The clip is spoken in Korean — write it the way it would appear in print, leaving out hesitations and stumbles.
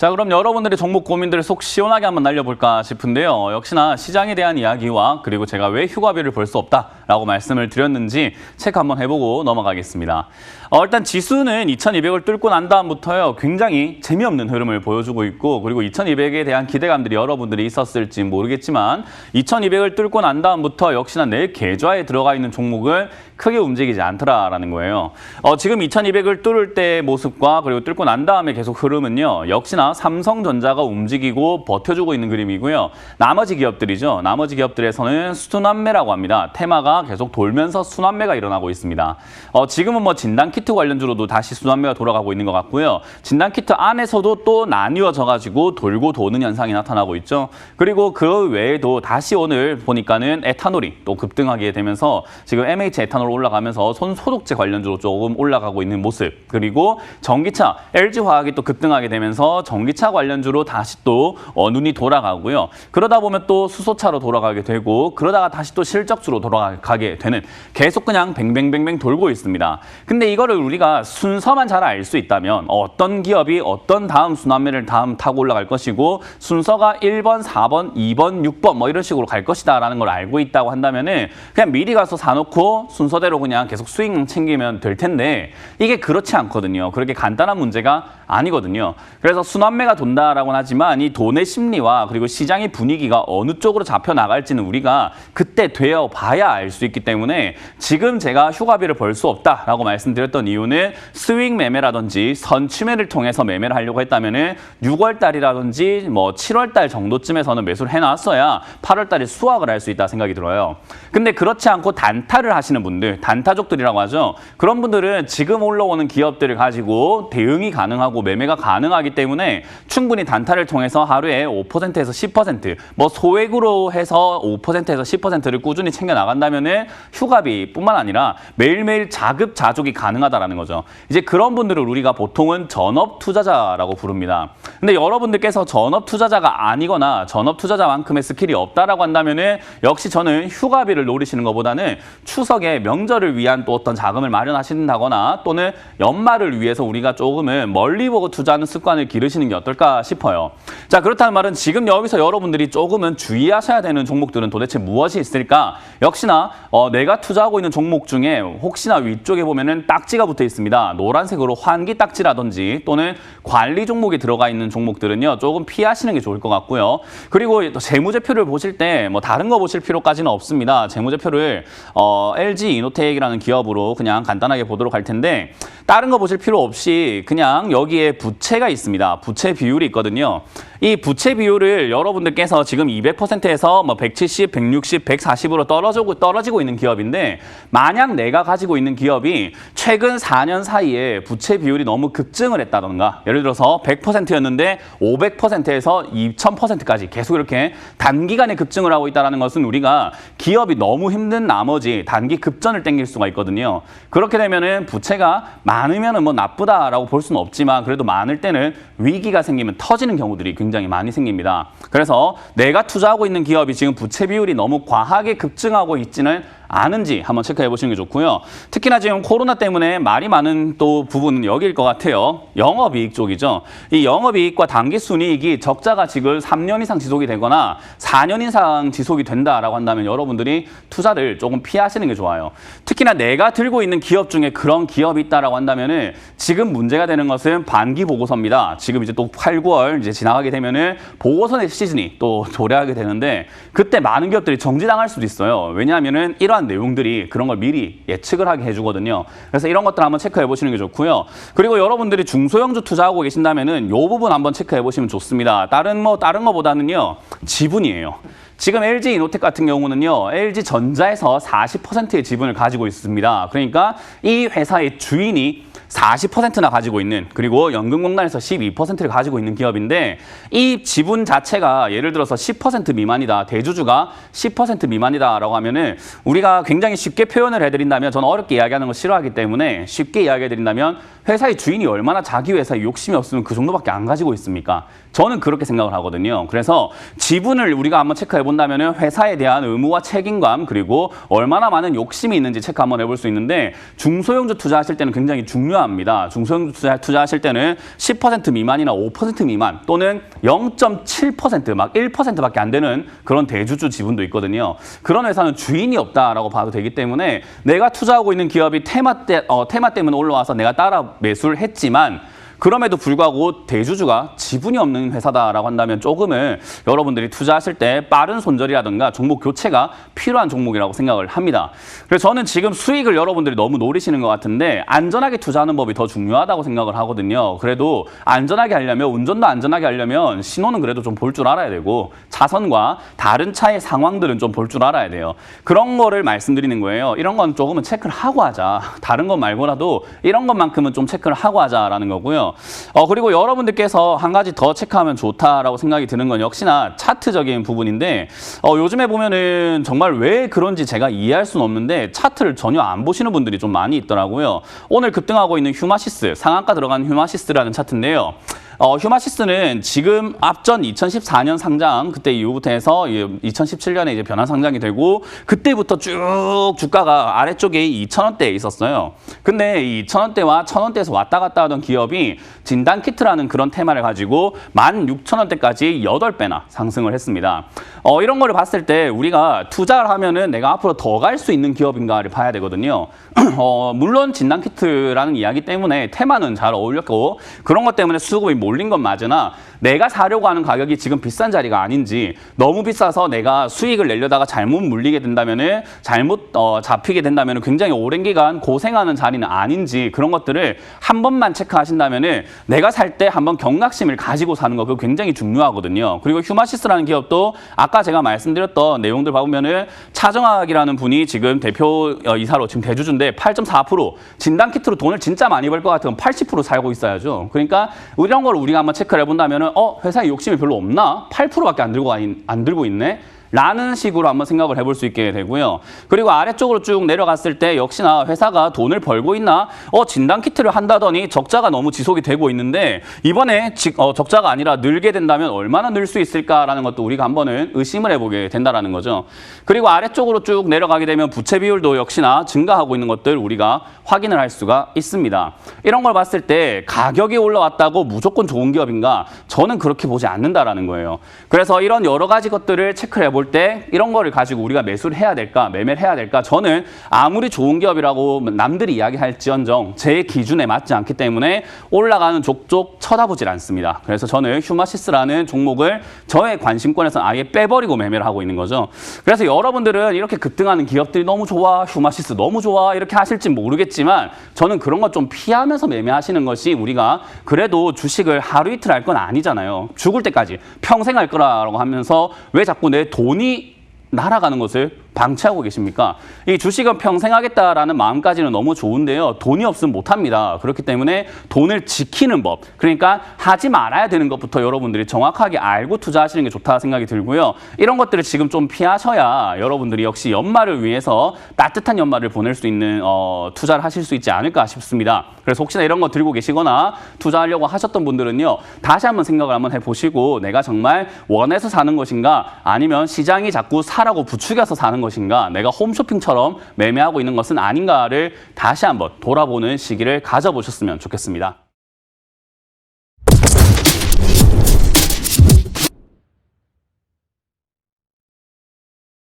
자, 그럼 여러분들의 종목 고민들을 속 시원하게 한번 날려볼까 싶은데요. 역시나 시장에 대한 이야기와 그리고 제가 왜 휴가비를 벌 수 없다라고 말씀을 드렸는지 체크 한번 해보고 넘어가겠습니다. 일단 지수는 2200을 뚫고 난 다음부터요. 굉장히 재미없는 흐름을 보여주고 있고 그리고 2200에 대한 기대감들이 여러분들이 있었을지 모르겠지만 2200을 뚫고 난 다음부터 역시나 내 계좌에 들어가 있는 종목은 크게 움직이지 않더라라는 거예요. 지금 2200을 뚫을 때의 모습과 그리고 뚫고 난 다음에 계속 흐름은요. 역시나 삼성전자가 움직이고 버텨주고 있는 그림이고요. 나머지 기업들이죠. 나머지 기업들에서는 순환매라고 합니다. 테마가 계속 돌면서 순환매가 일어나고 있습니다. 지금은 뭐 진단키트 관련주로도 다시 순환매가 돌아가고 있는 것 같고요. 진단키트 안에서도 또 나뉘어져가지고 돌고 도는 현상이 나타나고 있죠. 그리고 그 외에도 다시 오늘 보니까는 에탄올이 또 급등하게 되면서 지금 MH 에탄올 올라가면서 손소독제 관련주로 조금 올라가고 있는 모습. 그리고 전기차, LG화학이 또 급등하게 되면서 전기차 관련주로 다시 또 눈이 돌아가고요. 그러다 보면 또 수소차로 돌아가게 되고 그러다가 다시 또 실적주로 돌아가게 되는 계속 그냥 뱅뱅뱅뱅 돌고 있습니다. 근데 이거를 우리가 순서만 잘 알 수 있다면 어떤 기업이 어떤 다음 순환매를 다음 타고 올라갈 것이고 순서가 1번, 4번, 2번, 6번 뭐 이런 식으로 갈 것이다라는 걸 알고 있다고 한다면은 그냥 미리 가서 사놓고 순서대로 그냥 계속 수익 챙기면 될 텐데 이게 그렇지 않거든요. 그렇게 간단한 문제가 아니거든요. 그래서 순환매가 돈다라고는 하지만 이 돈의 심리와 그리고 시장의 분위기가 어느 쪽으로 잡혀 나갈지는 우리가 그때 되어 봐야 알 수 있기 때문에 지금 제가 휴가비를 벌 수 없다라고 말씀드렸던 이유는 스윙 매매라든지 선취매를 통해서 매매를 하려고 했다면은 6월 달이라든지 뭐 7월 달 정도쯤에서는 매수를 해놨어야 8월 달에 수확을 할 수 있다 생각이 들어요. 근데 그렇지 않고 단타를 하시는 분들, 단타족들이라고 하죠. 그런 분들은 지금 올라오는 기업들을 가지고 대응이 가능하고 매매가 가능하기 때문에 충분히 단타를 통해서 하루에 5%에서 10%, 뭐 소액으로 해서 5%에서 10%를 꾸준히 챙겨 나간다면은 휴가비뿐만 아니라 매일매일 자급자족이 가능하다라는 거죠. 이제 그런 분들을 우리가 보통은 전업 투자자라고 부릅니다. 근데 여러분들께서 전업 투자자가 아니거나 전업 투자자만큼의 스킬이 없다라고 한다면은 역시 저는 휴가비를 노리시는 것보다는 추석에 명절을 위한 또 어떤 자금을 마련하신다거나 또는 연말을 위해서 우리가 조금은 멀리 보고 투자하는 습관을 기르시는 게 어떨까 싶어요. 자, 그렇다는 말은 지금 여기서 여러분들이 조금은 주의하셔야 되는 종목들은 도대체 무엇이 있을까? 역시나 내가 투자하고 있는 종목 중에 혹시나 위쪽에 보면은 딱지가 붙어 있습니다. 노란색으로 환기 딱지라든지 또는 관리 종목이 들어가 있는 종목들은요. 조금 피하시는 게 좋을 것 같고요. 그리고 또 재무제표를 보실 때 뭐 다른 거 보실 필요까지는 없습니다. 재무제표를 LG 이노텍이라는 기업으로 그냥 간단하게 보도록 할 텐데 다른 거 보실 필요 없이 그냥 여기에 부채가 있습니다. 부채 비율이 있거든요. 이 부채 비율을 여러분들께서 지금 200%에서 뭐 170, 160, 140으로 떨어지고 있는 기업인데 만약 내가 가지고 있는 기업이 최근 4년 사이에 부채 비율이 너무 급증을 했다던가 예를 들어서 100%였는데 500%에서 2000%까지 계속 이렇게 단기간에 급증을 하고 있다는 것은 우리가 기업이 너무 힘든 나머지 단기 급전을 땡길 수가 있거든요. 그렇게 되면은 부채가 많으면은 뭐 나쁘다라고 볼 수는 없지만 그래도 많을 때는 위기가 생기면 터지는 경우들이 굉장히 많이 생깁니다. 그래서 내가 투자하고 있는 기업이 지금 부채 비율이 너무 과하게 급증하고 있지는 않은지 한번 체크해 보시는 게 좋고요. 특히나 지금 코로나 때문에 말이 많은 또 부분은 여기일 것 같아요. 영업이익 쪽이죠. 이 영업이익과 당기순이익이 적자가 지금 3년 이상 지속이 되거나 4년 이상 지속이 된다라고 한다면 여러분들이 투자를 조금 피하시는 게 좋아요. 특히나 내가 들고 있는 기업 중에 그런 기업이 있다라고 한다면은 지금 문제가 되는 것은 반기 보고서입니다. 지금 이제 또 8, 9월 이제 지나가게 되면은 보고서의 시즌이 또 도래하게 되는데 그때 많은 기업들이 정지당할 수도 있어요. 왜냐하면은 이러한 내용들이 그런 걸 미리 예측을 하게 해주거든요. 그래서 이런 것들 한번 체크해 보시는 게 좋고요. 그리고 여러분들이 중소형주 투자하고 계신다면은 이 부분 한번 체크해 보시면 좋습니다. 다른 거보다는요 지분이에요. 지금 LG 이노텍 같은 경우는요, LG 전자에서 40%의 지분을 가지고 있습니다. 그러니까 이 회사의 주인이 40%나 가지고 있는 그리고 연금공단에서 12%를 가지고 있는 기업인데 이 지분 자체가 예를 들어서 10% 미만이다. 대주주가 10% 미만이다라고 하면은 우리가 굉장히 쉽게 표현을 해드린다면 저는 어렵게 이야기하는 거 싫어하기 때문에 쉽게 이야기해드린다면 회사의 주인이 얼마나 자기 회사에 욕심이 없으면 그 정도밖에 안 가지고 있습니까? 저는 그렇게 생각을 하거든요. 그래서 지분을 우리가 한번 체크해 보는 해본다면 회사에 대한 의무와 책임감 그리고 얼마나 많은 욕심이 있는지 체크 한번 해볼 수 있는데 중소형주 투자하실 때는 굉장히 중요합니다. 중소형주 투자하실 때는 10% 미만이나 5% 미만 또는 0.7% 막 1%밖에 안 되는 그런 대주주 지분도 있거든요. 그런 회사는 주인이 없다라고 봐도 되기 때문에 내가 투자하고 있는 기업이 테마 때문에 올라와서 내가 따라 매수를 했지만 그럼에도 불구하고 대주주가 지분이 없는 회사다라고 한다면 조금은 여러분들이 투자하실 때 빠른 손절이라든가 종목 교체가 필요한 종목이라고 생각을 합니다. 그래서 저는 지금 수익을 여러분들이 너무 노리시는 것 같은데 안전하게 투자하는 법이 더 중요하다고 생각을 하거든요. 그래도 안전하게 하려면 운전도 안전하게 하려면 신호는 그래도 좀 볼 줄 알아야 되고 차선과 다른 차의 상황들은 좀 볼 줄 알아야 돼요. 그런 거를 말씀드리는 거예요. 이런 건 조금은 체크를 하고 하자. 다른 것 말고라도 이런 것만큼은 좀 체크를 하고 하자라는 거고요. 그리고 여러분들께서 한 가지 더 체크하면 좋다라고 생각이 드는 건 역시나 차트적인 부분인데 요즘에 보면은 정말 왜 그런지 제가 이해할 수는 없는데 차트를 전혀 안 보시는 분들이 좀 많이 있더라고요. 오늘 급등하고 있는 휴마시스, 상한가 들어간 휴마시스라는 차트인데요. 휴마시스는 지금 앞전 2014년 상장 그때 이후부터 해서 2017년에 이제 변환 상장이 되고 그때부터 쭉 주가가 아래쪽에 2,000원대에 있었어요. 근데 이 2,000원대와 1,000원대에서 왔다 갔다 하던 기업이 진단키트라는 그런 테마를 가지고 16,000원대까지 8배나 상승을 했습니다. 이런 거를 봤을 때 우리가 투자를 하면은 내가 앞으로 더 갈 수 있는 기업인가를 봐야 되거든요. 물론 진단키트라는 이야기 때문에 테마는 잘 어울렸고 그런 것 때문에 수급이 몰린 건 맞으나 내가 사려고 하는 가격이 지금 비싼 자리가 아닌지 너무 비싸서 내가 수익을 내려다가 잘못 물리게 된다면은 잘못 잡히게 된다면은 굉장히 오랜 기간 고생하는 자리는 아닌지 그런 것들을 한 번만 체크하신다면은 내가 살 때 한번 경각심을 가지고 사는 거 그거 굉장히 중요하거든요. 그리고 휴마시스라는 기업도 아까 제가 말씀드렸던 내용들 봐보면은 차정학이라는 분이 지금 대표 이사로 지금 대주주인데 8.4% 진단키트로 돈을 진짜 많이 벌 것 같으면 80% 살고 있어야죠. 그러니까 이런 걸 우리가 한번 체크를 해본다면은 회사에 욕심이 별로 없나? 8%밖에 안 들고 있네? 라는 식으로 한번 생각을 해볼 수 있게 되고요. 그리고 아래쪽으로 쭉 내려갔을 때 역시나 회사가 돈을 벌고 있나? 진단키트를 한다더니 적자가 너무 지속이 되고 있는데 이번에 적자가 아니라 늘게 된다면 얼마나 늘 수 있을까라는 것도 우리가 한번은 의심을 해보게 된다라는 거죠. 그리고 아래쪽으로 쭉 내려가게 되면 부채 비율도 역시나 증가하고 있는 것들 우리가 확인을 할 수가 있습니다. 이런 걸 봤을 때 가격이 올라왔다고 무조건 좋은 기업인가? 저는 그렇게 보지 않는다라는 거예요. 그래서 이런 여러 가지 것들을 체크를 해볼 때 이런 거를 가지고 우리가 매수를 해야 될까 매매를 해야 될까 저는 아무리 좋은 기업이라고 남들이 이야기할지언정 제 기준에 맞지 않기 때문에 올라가는 족족 쳐다보질 않습니다. 그래서 저는 휴마시스라는 종목을 저의 관심권에서 아예 빼버리고 매매를 하고 있는 거죠. 그래서 여러분들은 이렇게 급등하는 기업들이 너무 좋아 휴마시스 너무 좋아 이렇게 하실지 모르겠지만 저는 그런 것 좀 피하면서 매매하시는 것이 우리가 그래도 주식을 하루 이틀 할 건 아니잖아요. 죽을 때까지 평생 할 거라고 하면서 왜 자꾸 내 돈이 날아가는 것을 방치하고 계십니까? 이 주식은 평생 하겠다라는 마음까지는 너무 좋은데요. 돈이 없으면 못합니다. 그렇기 때문에 돈을 지키는 법, 그러니까 하지 말아야 되는 것부터 여러분들이 정확하게 알고 투자하시는 게 좋다 생각이 들고요. 이런 것들을 지금 좀 피하셔야 여러분들이 역시 연말을 위해서 따뜻한 연말을 보낼 수 있는 투자를 하실 수 있지 않을까 싶습니다. 그래서 혹시나 이런 거 들고 계시거나 투자하려고 하셨던 분들은요. 다시 한번 생각을 한번 해보시고 내가 정말 원해서 사는 것인가 아니면 시장이 자꾸 사라고 부추겨서 사는 것인가 내가 홈쇼핑처럼 매매하고 있는 것은 아닌가를 다시 한번 돌아보는 시기를 가져보셨으면 좋겠습니다.